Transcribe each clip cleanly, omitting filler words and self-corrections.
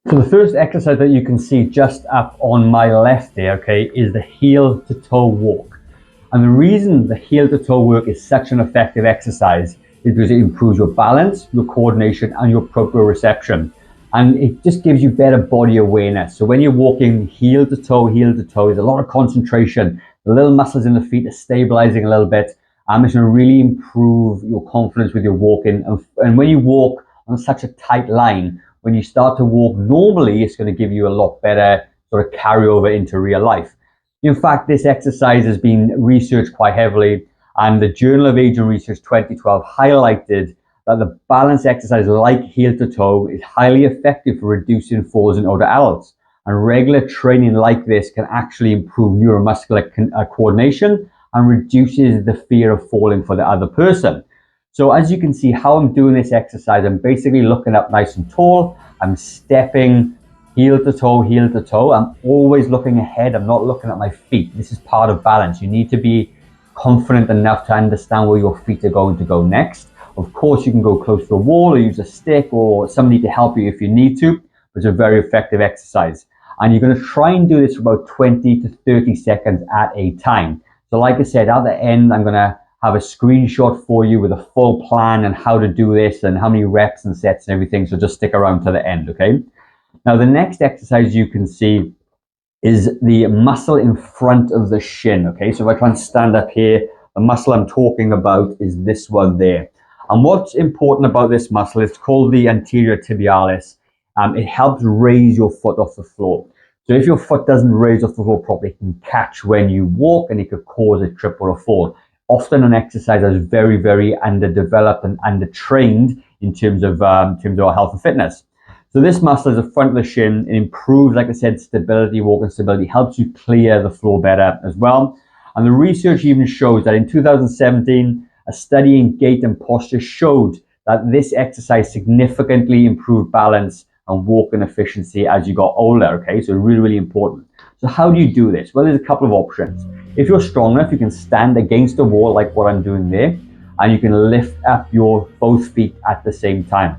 So the first exercise that you can see just up on my left there, okay, is the heel to toe walk. And the reason the heel to toe work is such an effective exercise is because it improves your balance, your coordination, and your proprioception. And it just gives you better body awareness. So when you're walking heel to toe, there's a lot of concentration. The little muscles in the feet are stabilizing a little bit. It's going to really improve your confidence with your walking. And when you walk on such a tight line, when you start to walk normally, it's going to give you a lot better sort of carryover into real life. In fact, this exercise has been researched quite heavily, and the Journal of Aging Research 2012 highlighted that the balance exercise like heel to toe is highly effective for reducing falls in older adults. And regular training like this can actually improve neuromuscular coordination and reduces the fear of falling for the other person. So as you can see how I'm doing this exercise, I'm basically looking up nice and tall. I'm stepping heel to toe, heel to toe. I'm always looking ahead. I'm not looking at my feet. This is part of balance. You need to be confident enough to understand where your feet are going to go next. Of course, you can go close to a wall or use a stick or somebody to help you if you need to. It's a very effective exercise. And you're going to try and do this for about 20 to 30 seconds at a time. So like I said, at the end, I'm going to have a screenshot for you with a full plan and how to do this and how many reps and sets and everything. So just stick around to the end, okay? Now, the next exercise you can see is the muscle in front of the shin, okay? So if I try and stand up here, the muscle I'm talking about is this one there. And what's important about this muscle is called the anterior tibialis. It helps raise your foot off the floor. So if your foot doesn't raise off the floor properly, it can catch when you walk and it could cause a trip or a fall. Often an exercise that is very, very underdeveloped and undertrained in terms of our health and fitness. So this muscle is the front of the shin. It improves, like I said, stability, walking stability, helps you clear the floor better as well. And the research even shows that in 2017, a study in gait and posture showed that this exercise significantly improved balance and walking efficiency as you got older, okay? So really, really important. So how do you do this? Well, there's a couple of options. If you're strong enough, you can stand against the wall like what I'm doing there, and you can lift up your both feet at the same time.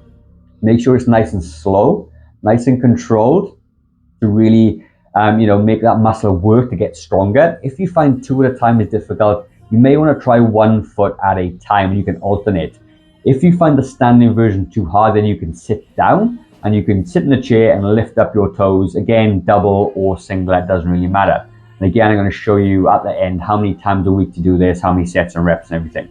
Make sure it's nice and slow, nice and controlled to really, make that muscle work to get stronger. If you find two at a time is difficult, you may want to try one foot at a time and you can alternate. If you find the standing version too hard, then you can sit down and you can sit in the chair and lift up your toes. Again, double or single, that doesn't really matter. And again, I'm going to show you at the end how many times a week to do this, how many sets and reps and everything.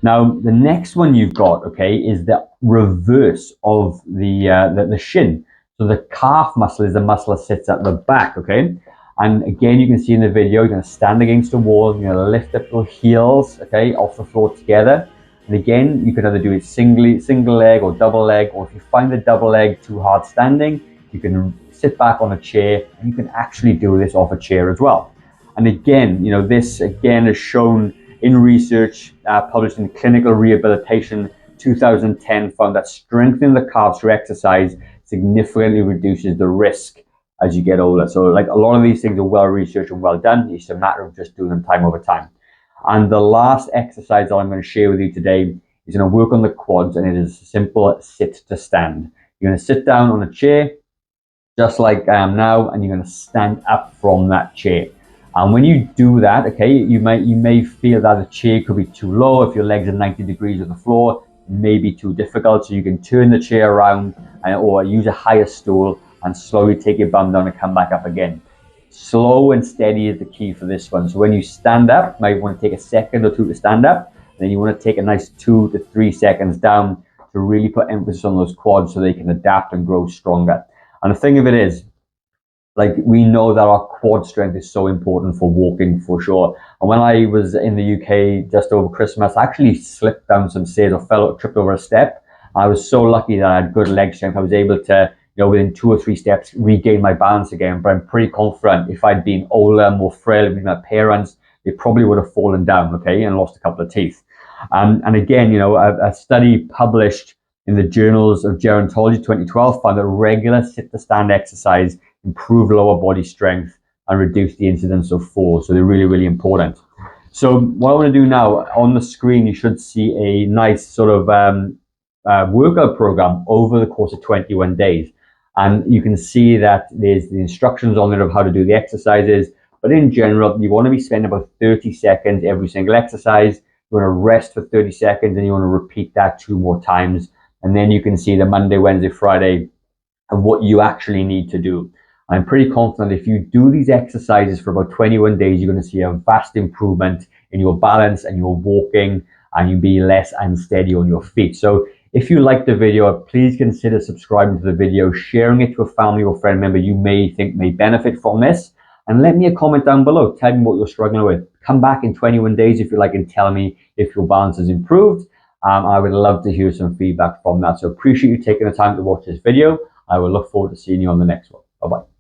Now, the next one you've got, okay, is the reverse of the shin. So the calf muscle is the muscle that sits at the back, okay? And again, you can see in the video, you're going to stand against the wall, you're going to lift up your heels, okay, off the floor together. And again, you can either do it single leg or double leg, or if you find the double leg too hard standing, you can sit back on a chair and you can actually do this off a chair as well. And again, this again is shown in research published in Clinical Rehabilitation 2010 found that strengthening the calves through exercise significantly reduces the risk as you get older. So like a lot of these things are well researched and well done. It's a matter of just doing them time over time. And the last exercise that I'm going to share with you today is going to work on the quads, and it is a simple sit to stand. You're going to sit down on a chair, just like I am now, and you're going to stand up from that chair. And when you do that, okay, you may feel that the chair could be too low. If your legs are 90 degrees of the floor, it may be too difficult. So you can turn the chair around or use a higher stool and slowly take your bum down and come back up again. Slow and steady is the key for this one. So when you stand up, you might want to take a second or two to stand up. Then you want to take a nice 2 to 3 seconds down to really put emphasis on those quads so they can adapt and grow stronger. And the thing of it is, like, we know that our quad strength is so important for walking for sure. And when I was in the UK just over Christmas, I actually slipped down some stairs or tripped over a step. I was so lucky that I had good leg strength. I was able to, within 2 or 3 steps, regain my balance again. But I'm pretty confident if I'd been older, more frail with my parents, they probably would have fallen down, okay, and lost a couple of teeth. And again, a study published in the Journals of Gerontology 2012 found that regular sit-to-stand exercise improved lower body strength and reduced the incidence of falls. So they're really, really important. So what I want to do now, on the screen, you should see a nice sort of workout program over the course of 21 days. And you can see that there's the instructions on there of how to do the exercises. But in general, you want to be spending about 30 seconds every single exercise. You want to rest for 30 seconds and you want to repeat that 2 more times. And then you can see the Monday, Wednesday, Friday of what you actually need to do. I'm pretty confident if you do these exercises for about 21 days, you're going to see a vast improvement in your balance and your walking, and you'll be less unsteady on your feet. So if you like the video, please consider subscribing to the video, sharing it to a family or friend member you may think may benefit from this, and let me a comment down below. Tell me what you're struggling with. Come back in 21 days if you like and tell me if your balance has improved. I would love to hear some feedback from that. So appreciate you taking the time to watch this video. I will look forward to seeing you on the next one. Bye-bye.